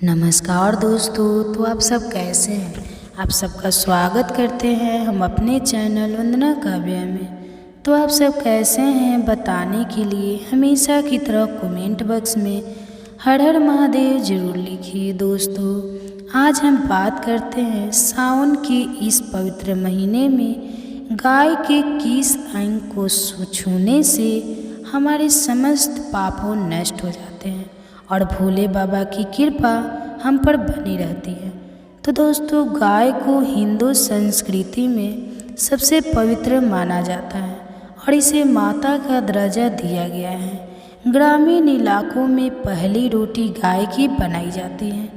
नमस्कार दोस्तों। तो आप सब कैसे हैं? आप सबका स्वागत करते हैं हम अपने चैनल वंदना काव्या में। तो आप सब कैसे हैं बताने के लिए हमेशा की तरह कमेंट बॉक्स में हर हर महादेव जरूर लिखिए। दोस्तों आज हम बात करते हैं सावन के इस पवित्र महीने में गाय के किस अंग को छूने से हमारे समस्त पापों नष्ट हो जाते हैं और भोले बाबा की कृपा हम पर बनी रहती है। तो दोस्तों गाय को हिंदू संस्कृति में सबसे पवित्र माना जाता है और इसे माता का दर्जा दिया गया है। ग्रामीण इलाकों में पहली रोटी गाय की बनाई जाती है।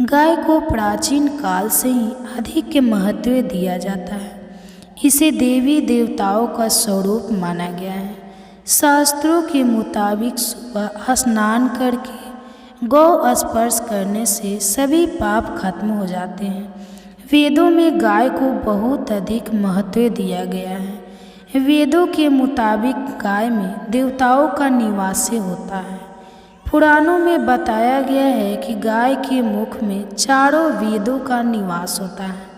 गाय को प्राचीन काल से ही अधिक महत्व दिया जाता है। इसे देवी देवताओं का स्वरूप माना गया है। शास्त्रों के मुताबिक सुबह स्नान करके गौ स्पर्श करने से सभी पाप खत्म हो जाते हैं। वेदों में गाय को बहुत अधिक महत्व दिया गया है। वेदों के मुताबिक गाय में देवताओं का निवास होता है। पुराणों में बताया गया है कि गाय के मुख में चारों वेदों का निवास होता है।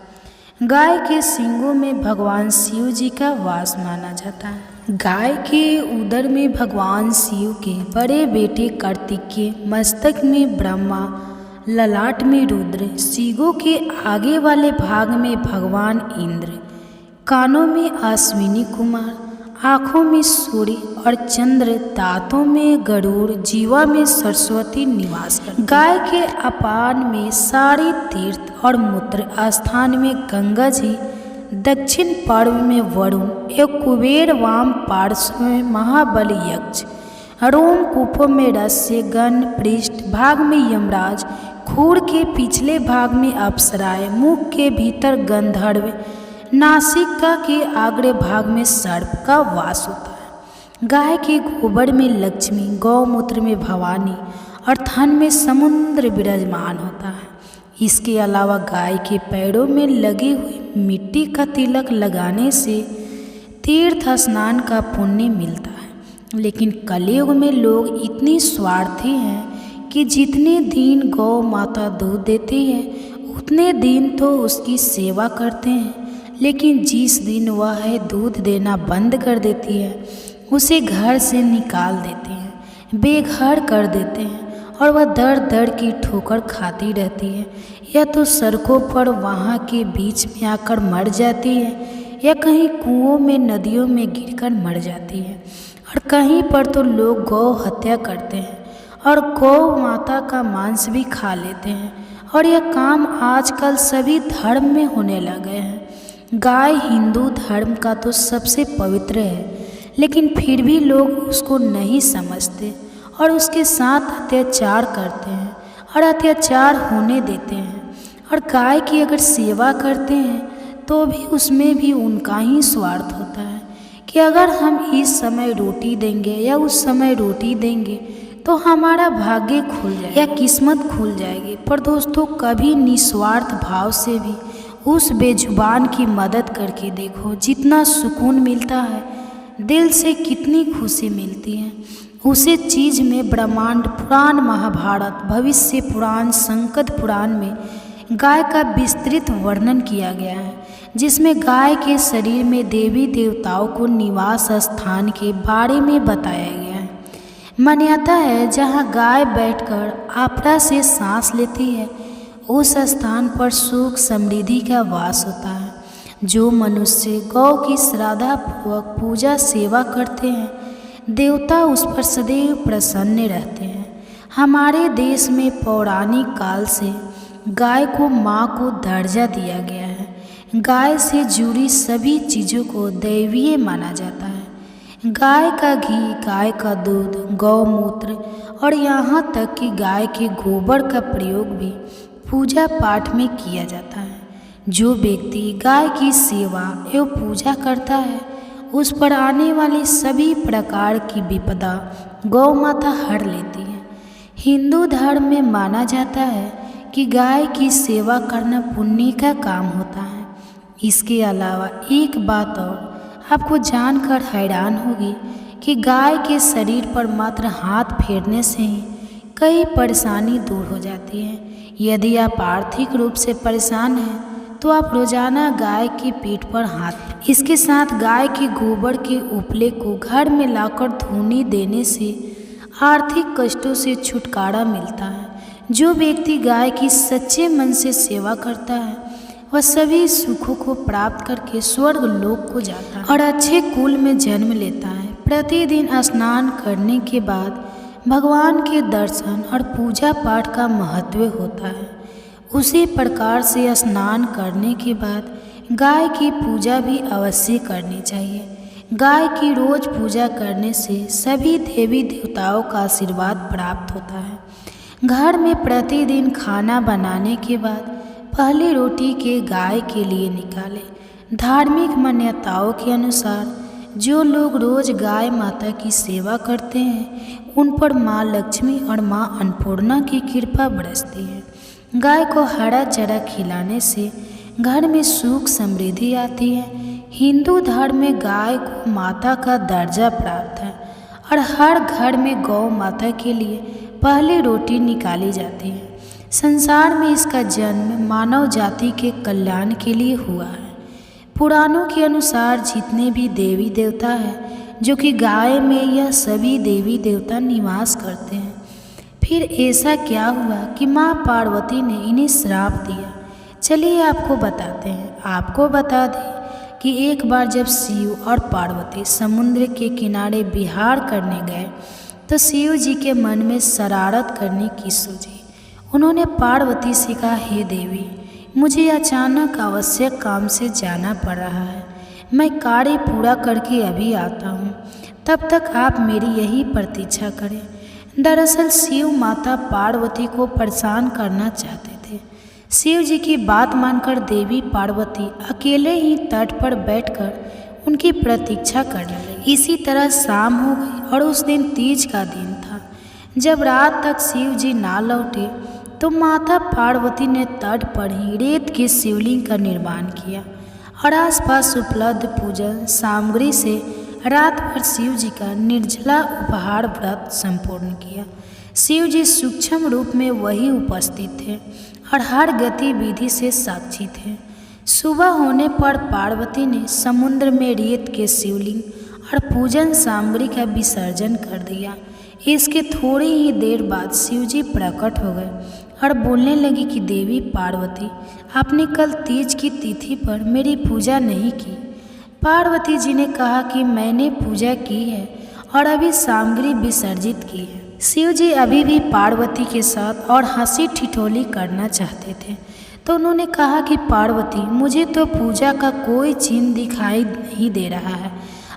गाय के सींगों में भगवान शिव जी का वास माना जाता है। गाय के उदर में भगवान शिव के बड़े बेटे कार्तिकेय, मस्तक में ब्रह्मा, ललाट में रुद्र, सींगों के आगे वाले भाग में भगवान इंद्र, कानों में अश्विनी कुमार, आँखों में सूर्य और चंद्र, दांतों में गरुड़, जीवा में सरस्वती निवास करती। गाय के अपान में सारे तीर्थ और मूत्र स्थान में गंगा जी, दक्षिण पूर्व में वरुण एवं कुबेर, वाम पार्श्व में महाबल यक्ष, रोम कूपों में रस्य गण, पृष्ठ भाग में यमराज, खूर के पिछले भाग में अप्सराएं, मुख के भीतर गंधर्व, नासिका के आगे भाग में सर्प का वास होता है। गाय के गोबर में लक्ष्मी, गौमूत्र में भवानी और थन में समुद्र विराजमान होता है। इसके अलावा गाय के पैरों में लगी हुई मिट्टी का तिलक लगाने से तीर्थ स्नान का पुण्य मिलता है। लेकिन कलयुग में लोग इतनी स्वार्थी हैं कि जितने दिन गौ माता दूध देती है उतने दिन तो उसकी सेवा करते हैं, लेकिन जिस दिन वह दूध देना बंद कर देती है उसे घर से निकाल देते हैं, बेघर कर देते हैं और वह दर दर की ठोकर खाती रहती है। या तो सड़कों पर वहाँ के बीच में आकर मर जाती है या कहीं कुओं में, नदियों में गिरकर मर जाती है। और कहीं पर तो लोग गौ हत्या करते हैं और गौ माता का मांस भी खा लेते हैं और यह काम आजकल सभी धर्म में होने लगे हैं। गाय हिंदू धर्म का तो सबसे पवित्र है, लेकिन फिर भी लोग उसको नहीं समझते और उसके साथ अत्याचार करते हैं और अत्याचार होने देते हैं। और गाय की अगर सेवा करते हैं तो भी उसमें भी उनका ही स्वार्थ होता है कि अगर हम इस समय रोटी देंगे या उस समय रोटी देंगे तो हमारा भाग्य खुल जाएगा या किस्मत खुल जाएगी। पर दोस्तों कभी निस्वार्थ भाव से भी उस बेजुबान की मदद करके देखो, जितना सुकून मिलता है, दिल से कितनी खुशी मिलती है। उसे चीज़ में ब्रह्मांड पुराण, महाभारत, भविष्य पुराण, संकट पुराण में गाय का विस्तृत वर्णन किया गया है, जिसमें गाय के शरीर में देवी देवताओं को निवास स्थान के बारे में बताया गया है। मान्यता है जहाँ गाय बैठकर आपदा से सांस लेती है उस स्थान पर सुख समृद्धि का वास होता है। जो मनुष्य गौ की श्रद्धापूर्वक पूजा सेवा करते हैं देवता उस पर सदैव प्रसन्न रहते हैं। हमारे देश में पौराणिक काल से गाय को माँ को दर्जा दिया गया है। गाय से जुड़ी सभी चीज़ों को दैवीय माना जाता है। गाय का घी, गाय का दूध, गौमूत्र और यहाँ तक कि गाय के गोबर का प्रयोग भी पूजा पाठ में किया जाता है। जो व्यक्ति गाय की सेवा एवं पूजा करता है उस पर आने वाली सभी प्रकार की विपदा गौ माता हर लेती है। हिंदू धर्म में माना जाता है कि गाय की सेवा करना पुण्य का काम होता है। इसके अलावा एक बात और आपको जानकर हैरान होगी कि गाय के शरीर पर मात्र हाथ फेरने से ही कई परेशानी दूर हो जाती है। यदि आप आर्थिक रूप से परेशान हैं तो आप रोजाना गाय की पीठ पर हाथ, इसके साथ गाय के गोबर के उपले को घर में लाकर धुनी देने से आर्थिक कष्टों से छुटकारा मिलता है। जो व्यक्ति गाय की सच्चे मन से सेवा करता है वह सभी सुखों को प्राप्त करके स्वर्ग लोक को जाता है और अच्छे कुल में जन्म लेता है। प्रतिदिन स्नान करने के बाद भगवान के दर्शन और पूजा पाठ का महत्व होता है। उसी प्रकार से स्नान करने के बाद गाय की पूजा भी अवश्य करनी चाहिए। गाय की रोज पूजा करने से सभी देवी देवताओं का आशीर्वाद प्राप्त होता है। घर में प्रतिदिन खाना बनाने के बाद पहली रोटी के गाय के लिए निकालें। धार्मिक मान्यताओं के अनुसार जो लोग रोज गाय माता की सेवा करते हैं उन पर माँ लक्ष्मी और माँ अन्नपूर्णा की कृपा बरसती है। गाय को हरा चारा खिलाने से घर में सुख समृद्धि आती है। हिंदू धर्म में गाय को माता का दर्जा प्राप्त है और हर घर में गौ माता के लिए पहली रोटी निकाली जाती है। संसार में इसका जन्म मानव जाति के कल्याण के लिए हुआ है। पुराणों के अनुसार जितने भी देवी देवता हैं जो कि गाय में, यह सभी देवी देवता निवास करते हैं। फिर ऐसा क्या हुआ कि माँ पार्वती ने इन्हें श्राप दिया? चलिए आपको बताते हैं। आपको बता दें कि एक बार जब शिव और पार्वती समुद्र के किनारे विहार करने गए तो शिव जी के मन में शरारत करने की सूझी। उन्होंने पार्वती से कहा, हे देवी, मुझे अचानक आवश्यक काम से जाना पड़ रहा है। मैं कार्य पूरा करके अभी आता हूँ, तब तक आप मेरी यही प्रतीक्षा करें। दरअसल शिव माता पार्वती को परेशान करना चाहते थे। शिव जी की बात मानकर देवी पार्वती अकेले ही तट पर बैठकर उनकी प्रतीक्षा करने लगी। इसी तरह शाम हो गई और उस दिन तीज का दिन था। जब रात तक शिव जी ना लौटे तो माता पार्वती ने तट पर ही रेत के शिवलिंग का निर्माण किया और आसपास उपलब्ध पूजन सामग्री से रात भर शिव जी का निर्जला उपहार व्रत संपूर्ण किया। शिव जी सूक्ष्म रूप में वही उपस्थित थे और हर गतिविधि से साक्षी थे। सुबह होने पर पार्वती ने समुद्र में रेत के शिवलिंग और पूजन सामग्री का विसर्जन कर दिया। इसके थोड़ी ही देर बाद शिव जी प्रकट हो गए और बोलने लगी कि देवी पार्वती, आपने कल तीज की तिथि पर मेरी पूजा नहीं की। पार्वती जी ने कहा कि मैंने पूजा की है और अभी सामग्री विसर्जित की है। शिव जी अभी भी पार्वती के साथ और हंसी ठिठोली करना चाहते थे, तो उन्होंने कहा कि पार्वती, मुझे तो पूजा का कोई चिन्ह दिखाई नहीं दे रहा है।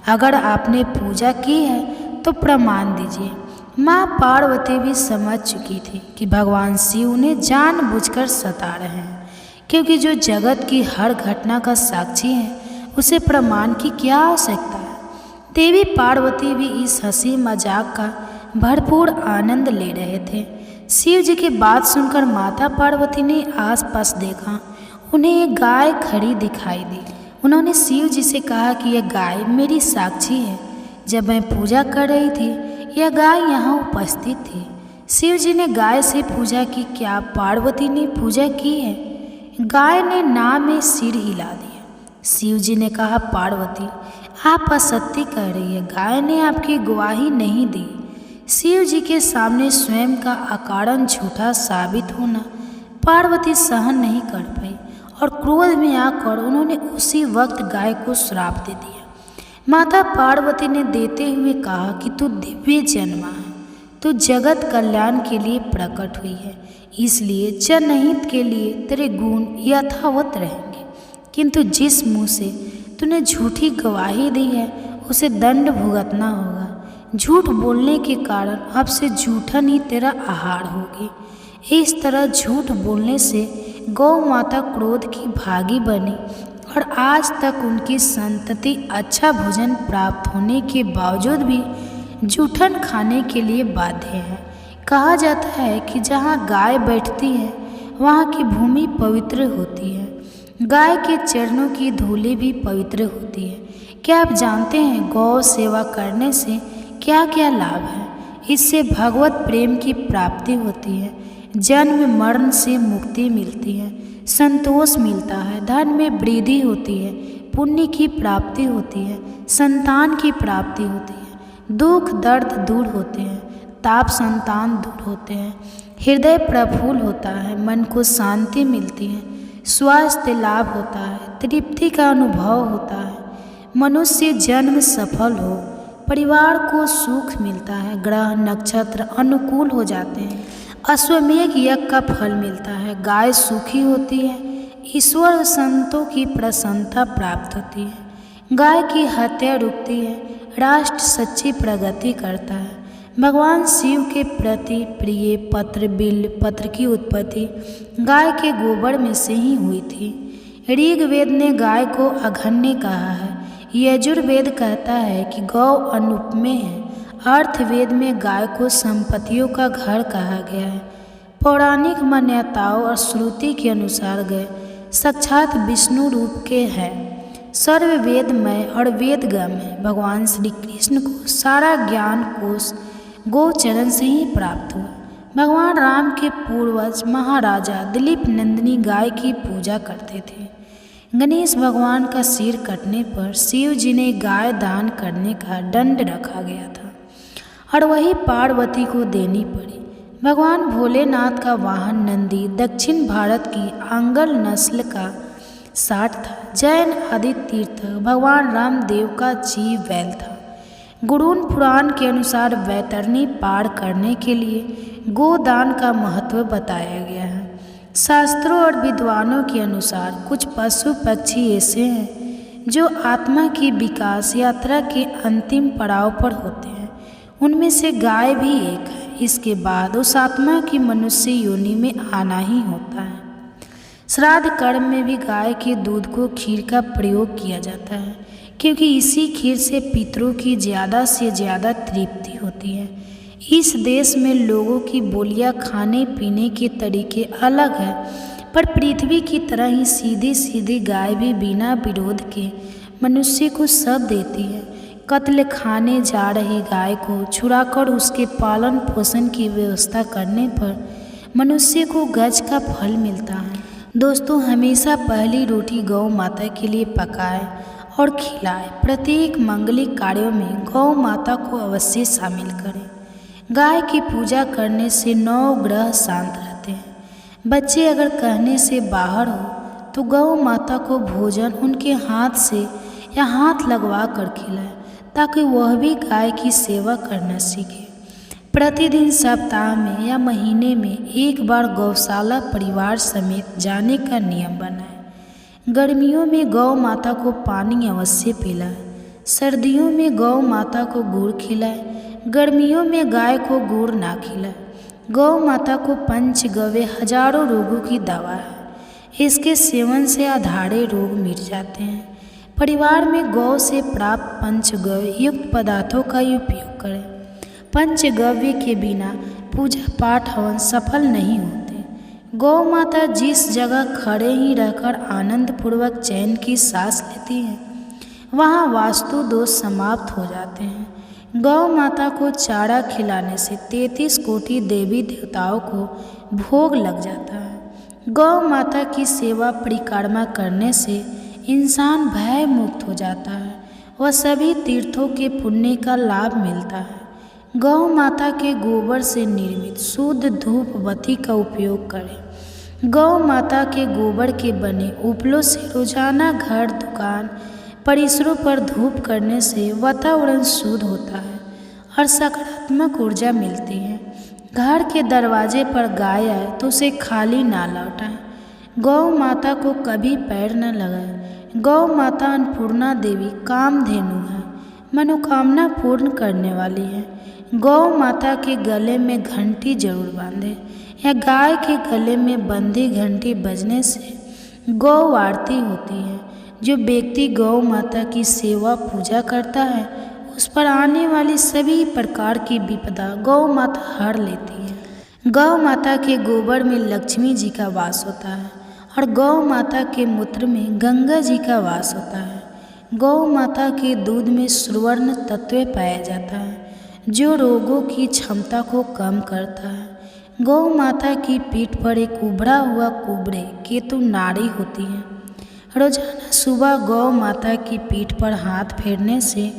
अगर आपने पूजा की है तो प्रमाण दीजिए। माँ पार्वती भी समझ चुकी थी कि भगवान शिव उन्हें जानबूझकर सता रहे हैं, क्योंकि जो जगत की हर घटना का साक्षी है उसे प्रमाण की क्या आवश्यकता है। देवी पार्वती भी इस हंसी मजाक का भरपूर आनंद ले रहे थे। शिव जी की बात सुनकर माता पार्वती ने आसपास देखा। उन्हें एक गाय खड़ी दिखाई दी। उन्होंने शिव जी से कहा कि यह गाय मेरी साक्षी है। जब मैं पूजा कर रही थी यह गाय यहाँ उपस्थित थी। शिव जी ने गाय से पूछा कि क्या पार्वती ने पूजा की है? गाय ने ना में सिर हिला दिया। शिव जी ने कहा, पार्वती, आप असत्य कह रही है, गाय ने आपकी गवाही नहीं दी। शिव जी के सामने स्वयं का अकारण झूठा साबित होना पार्वती सहन नहीं कर पाई और क्रोध में आकर उन्होंने उसी वक्त गाय को श्राप दे दिया। माता पार्वती ने देते हुए कहा कि तू दिव्य जन्मा है, तू जगत कल्याण के लिए प्रकट हुई है, इसलिए जनहित के लिए तेरे गुण यथावत रहेंगे। किंतु जिस मुंह से तूने झूठी गवाही दी है उसे दंड भुगतना होगा। झूठ बोलने के कारण अब से झूठन ही तेरा आहार होगी। इस तरह झूठ बोलने से गौ माता क्रोध की भागी बनी और आज तक उनकी संतति अच्छा भोजन प्राप्त होने के बावजूद भी जूठन खाने के लिए बाध्य है। कहा जाता है कि जहाँ गाय बैठती है वहाँ की भूमि पवित्र होती है। गाय के चरणों की धूली भी पवित्र होती है। क्या आप जानते हैं गौ सेवा करने से क्या क्या लाभ है? इससे भगवत प्रेम की प्राप्ति होती है, जन्म मरण से मुक्ति मिलती है, संतोष मिलता है, धन में वृद्धि होती है, पुण्य की प्राप्ति होती है, संतान की प्राप्ति होती है, दुख दर्द दूर होते हैं, ताप संतान दूर होते हैं, हृदय प्रफुल्ल होता है, मन को शांति मिलती है, स्वास्थ्य लाभ होता है, तृप्ति का अनुभव होता है, मनुष्य जन्म सफल हो, परिवार को सुख मिलता है, ग्रह नक्षत्र अनुकूल हो जाते हैं, अश्वमेघ यज्ञ का फल मिलता है, गाय सुखी होती है, ईश्वर और संतों की प्रसन्नता प्राप्त होती है, गाय की हत्या रुकती है, राष्ट्र सच्ची प्रगति करता है। भगवान शिव के प्रति प्रिय पत्र बिल्व पत्र की उत्पत्ति गाय के गोबर में से ही हुई थी। ऋग्वेद ने गाय को अघन्य कहा है, यजुर्वेद कहता है कि गौ अनुपमेय है, अर्थवेद में गाय को संपत्तियों का घर कहा गया है। पौराणिक मान्यताओं और श्रुति के अनुसार गाय साक्षात विष्णु रूप के हैं, सर्ववेदमय और वेदगम है। भगवान श्री कृष्ण को सारा ज्ञान कोश गोचरण से ही प्राप्त हुआ। भगवान राम के पूर्वज महाराजा दिलीप नंदिनी गाय की पूजा करते थे। गणेश भगवान का सिर कटने पर शिव जी ने गाय दान करने का दंड रखा गया था और वही पार्वती को देनी पड़ी। भगवान भोलेनाथ का वाहन नंदी दक्षिण भारत की आंगल नस्ल का साठ था। जैन आदित्य तीर्थ भगवान रामदेव का जीव बैल था। गुरुन पुराण के अनुसार वैतरणी पार करने के लिए गोदान का महत्व बताया गया है। शास्त्रों और विद्वानों के अनुसार कुछ पशु पक्षी ऐसे हैं जो आत्मा की विकास यात्रा के अंतिम पड़ाव पर होते हैं, उनमें से गाय भी एक है। इसके बाद उस आत्मा की मनुष्य योनि में आना ही होता है। श्राद्ध कर्म में भी गाय के दूध को खीर का प्रयोग किया जाता है, क्योंकि इसी खीर से पितरों की ज़्यादा से ज़्यादा तृप्ति होती है। इस देश में लोगों की बोलियां खाने पीने के तरीके अलग हैं, पर पृथ्वी की तरह ही सीधी सीधी गाय भी बिना विरोध के मनुष्य को सब देती है। कत्ल खाने जा रही गाय को छुड़ाकर उसके पालन पोषण की व्यवस्था करने पर मनुष्य को गज का फल मिलता है। दोस्तों, हमेशा पहली रोटी गौ माता के लिए पकाएं और खिलाएं। प्रत्येक मांगलिक कार्यों में गौ माता को अवश्य शामिल करें। गाय की पूजा करने से 9 ग्रह शांत रहते हैं। बच्चे अगर कहने से बाहर हो तो गौ माता को भोजन उनके हाथ से या हाथ लगवा कर खिलाएं, ताकि वह भी गाय की सेवा करना सीखे। प्रतिदिन सप्ताह में या महीने में एक बार गौशाला परिवार समेत जाने का नियम बनाएं। गर्मियों में गौ माता को पानी अवश्य पिलाएं। सर्दियों में गौ माता को गुड़ खिलाएं। गर्मियों में गाय को गुड़ ना खिलाएं। गौ माता को पंचगव्य हजारों रोगों की दवा है। इसके सेवन से आधारे रोग मिट जाते हैं। परिवार में गौ से प्राप्त पंचगव्य युक्त पदार्थों का उपयोग करें। पंचगव्य के बिना पूजा पाठ हवन सफल नहीं होते। गौ माता जिस जगह खड़े ही रहकर आनंद पूर्वक चैन की सांस लेती है, वहाँ वास्तु दोष समाप्त हो जाते हैं। गौ माता को चारा खिलाने से 33 कोटि देवी देवताओं को भोग लग जाता है। गौ माता की सेवा परिक्रमा करने से इंसान भय मुक्त हो जाता है। वह सभी तीर्थों के पुण्य का लाभ मिलता है। गौ माता के गोबर से निर्मित शुद्ध धूप बत्ती का उपयोग करें। गौ माता के गोबर के बने उपलों से रोजाना घर दुकान परिसरों पर धूप करने से वातावरण शुद्ध होता है और सकारात्मक ऊर्जा मिलती है। घर के दरवाजे पर गाय आए तो उसे खाली ना लौटाएं। गौ माता को कभी पैर न लगाएं। गौ माता अन्नपूर्णा देवी कामधेनु है, मनोकामना पूर्ण करने वाली है। गौ माता के गले में घंटी जरूर बांधें, या गाय के गले में बंधी घंटी बजने से गौ आरती होती है। जो व्यक्ति गौ माता की सेवा पूजा करता है, उस पर आने वाली सभी प्रकार की विपदा गौ माता हर लेती है। गौ माता के गोबर में लक्ष्मी जी का वास होता है और गौ माता के मूत्र में गंगा जी का वास होता है। गौ माता के दूध में सुवर्ण तत्व पाया जाता है, जो रोगों की क्षमता को कम करता है। गौ माता की पीठ पर एक उभरा हुआ कुबड़े केतु नाड़ी होती है। रोजाना सुबह गौ माता की पीठ पर हाथ फेरने से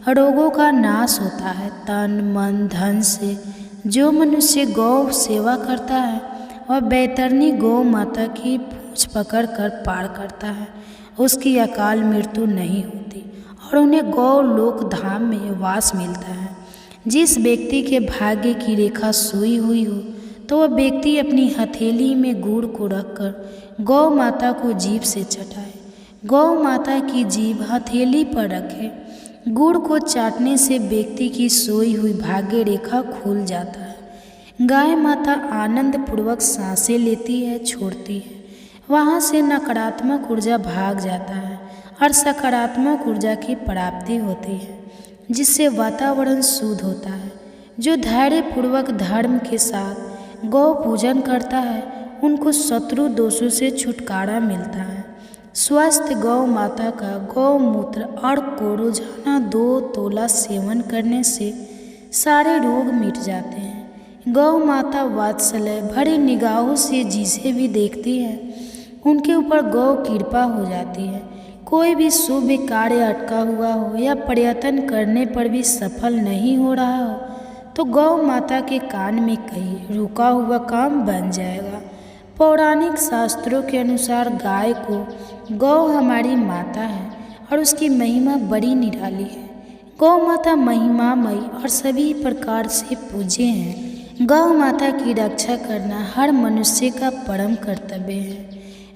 रोगों का नाश होता है। तन मन धन से जो मनुष्य गौ सेवा करता है वह बैतरणी गौ माता की पूंछ पकड़ कर पार करता है। उसकी अकाल मृत्यु नहीं होती और उन्हें गौ लोक धाम में वास मिलता है। जिस व्यक्ति के भाग्य की रेखा सोई हुई हो तो वह व्यक्ति अपनी हथेली में गुड़ को रखकर गौ माता को जीभ से चटाए। गौ माता की जीभ हथेली पर रखे। गुड़ को चाटने से व्यक्ति की सोई हुई भाग्य रेखा खुल जाता है। गाय माता आनंद पूर्वक सांसें लेती है, छोड़ती है। वहाँ से नकारात्मक ऊर्जा भाग जाता है और सकारात्मक ऊर्जा की प्राप्ति होती है, जिससे वातावरण शुद्ध होता है। जो धैर्यपूर्वक धर्म के साथ गौ पूजन करता है उनको शत्रु दोषों से छुटकारा मिलता है। स्वस्थ गौ माता का गौमूत्र और को रोजाना 2 तोला सेवन करने से सारे रोग मिट जाते हैं। गौ माता वात्सल्य भरी निगाहों से जिसे भी देखती है उनके ऊपर गौ कृपा हो जाती है। कोई भी शुभ कार्य अटका हुआ हो या प्रयत्न करने पर भी सफल नहीं हो रहा हो तो गौ माता के कान में कही रुका हुआ काम बन जाएगा। पौराणिक शास्त्रों के अनुसार गाय को गौ हमारी माता है और उसकी महिमा बड़ी निराली है। गौ माता महिमामयी और सभी प्रकार से पूज्य हैं। गौ माता की रक्षा करना हर मनुष्य का परम कर्तव्य है।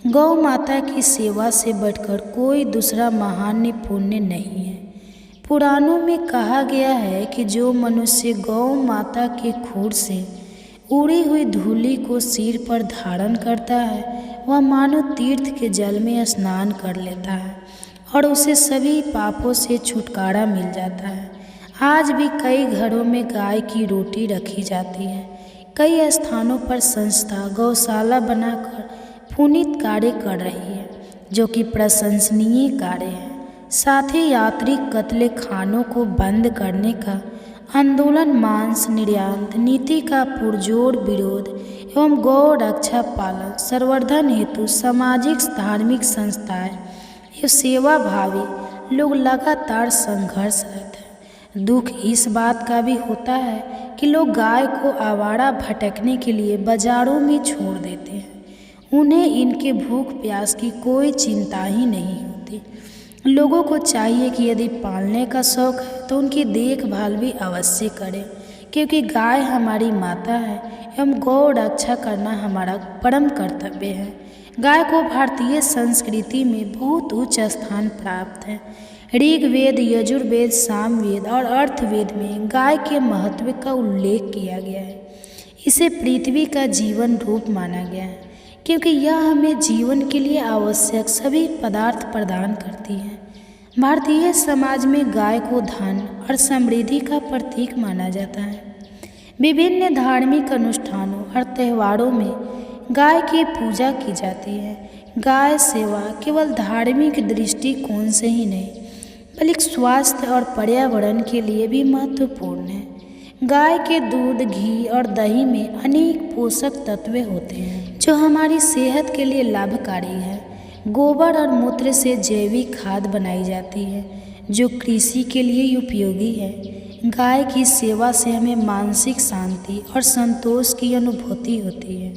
गौ माता की सेवा से बढ़कर कोई दूसरा महान पुण्य नहीं है। पुराणों में कहा गया है कि जो मनुष्य गौ माता के खूर से उड़ी हुई धूलि को सिर पर धारण करता है वह मानो तीर्थ के जल में स्नान कर लेता है और उसे सभी पापों से छुटकारा मिल जाता है। आज भी कई घरों में गाय की रोटी रखी जाती है। कई स्थानों पर संस्था गौशाला बनाकर पुनीत कार्य कर रही है, जो कि प्रशंसनीय कार्य है। साथ ही यात्री कत्ले खानों को बंद करने का आंदोलन, मांस निर्यात नीति का पुरजोर विरोध एवं गौ रक्षा पालन संवर्धन हेतु सामाजिक धार्मिक संस्थाएं एवं सेवा भावी लोग लगातार संघर्षरत हैं। दुख इस बात का भी होता है कि लोग गाय को आवारा भटकने के लिए बाजारों में छोड़ देते हैं। उन्हें इनके भूख प्यास की कोई चिंता ही नहीं होती। लोगों को चाहिए कि यदि पालने का शौक है तो उनकी देखभाल भी अवश्य करें, क्योंकि गाय हमारी माता है एवं गौ रक्षा करना हमारा परम कर्तव्य है। गाय को भारतीय संस्कृति में बहुत उच्च स्थान प्राप्त है। ऋग्वेद, यजुर्वेद, सामवेद और अर्थवेद में गाय के महत्व का उल्लेख किया गया है। इसे पृथ्वी का जीवन रूप माना गया है, क्योंकि यह हमें जीवन के लिए आवश्यक सभी पदार्थ प्रदान करती है। भारतीय समाज में गाय को धन और समृद्धि का प्रतीक माना जाता है। विभिन्न धार्मिक अनुष्ठानों और त्योहारों में गाय की पूजा की जाती है। गाय सेवा केवल धार्मिक दृष्टिकोण से ही नहीं बल्कि स्वास्थ्य और पर्यावरण के लिए भी महत्वपूर्ण है। गाय के दूध, घी और दही में अनेक पोषक तत्व होते हैं जो हमारी सेहत के लिए लाभकारी है। गोबर और मूत्र से जैविक खाद बनाई जाती है जो कृषि के लिए उपयोगी है। गाय की सेवा से हमें मानसिक शांति और संतोष की अनुभूति होती है।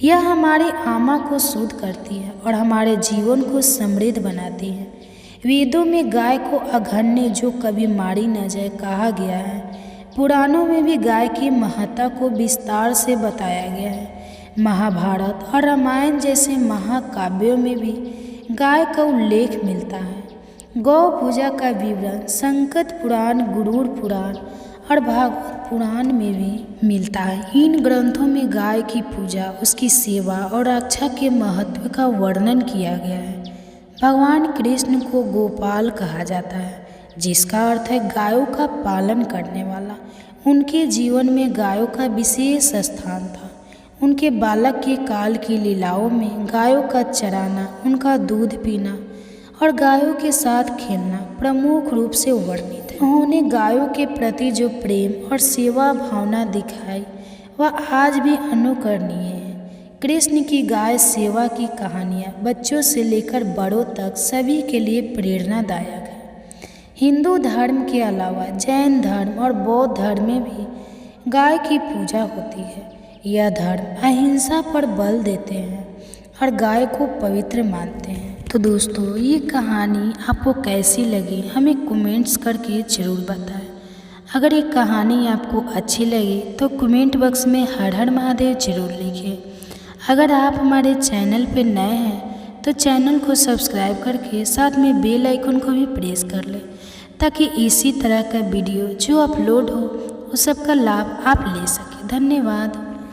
यह हमारी आत्मा को शुद्ध करती है और हमारे जीवन को समृद्ध बनाती है। वेदों में गाय को अघन्य जो कभी मारी न जाए कहा गया है। पुराणों में भी गाय की महत्ता को विस्तार से बताया गया है। महाभारत और रामायण जैसे महाकाव्यों में भी गाय का उल्लेख मिलता है। गौ पूजा का विवरण संकट पुराण, गरुड़ पुराण और भागवत पुराण में भी मिलता है। इन ग्रंथों में गाय की पूजा, उसकी सेवा और रक्षा के महत्व का वर्णन किया गया है। भगवान कृष्ण को गोपाल कहा जाता है, जिसका अर्थ है गायों का पालन करने वाला। उनके जीवन में गायों का विशेष स्थान था। उनके बालक के काल की लीलाओं में गायों का चराना, उनका दूध पीना और गायों के साथ खेलना प्रमुख रूप से वर्णित है। उन्होंने गायों के प्रति जो प्रेम और सेवा भावना दिखाई वह आज भी अनुकरणीय है। कृष्ण की गाय सेवा की कहानियाँ बच्चों से लेकर बड़ों तक सभी के लिए प्रेरणादायक है। हिंदू धर्म के अलावा जैन धर्म और बौद्ध धर्म में भी गाय की पूजा होती है। यह धर्म अहिंसा पर बल देते हैं और गाय को पवित्र मानते हैं। तो दोस्तों, ये कहानी आपको कैसी लगी हमें कमेंट्स करके ज़रूर बताएं। अगर ये कहानी आपको अच्छी लगी तो कमेंट बॉक्स में हर हर महादेव जरूर लिखिए। अगर आप हमारे चैनल पर नए हैं तो चैनल को सब्सक्राइब करके साथ में बेल आइकन को भी प्रेस कर लें, ताकि इसी तरह का वीडियो जो अपलोड हो उस सब का लाभ आप ले सकें। धन्यवाद।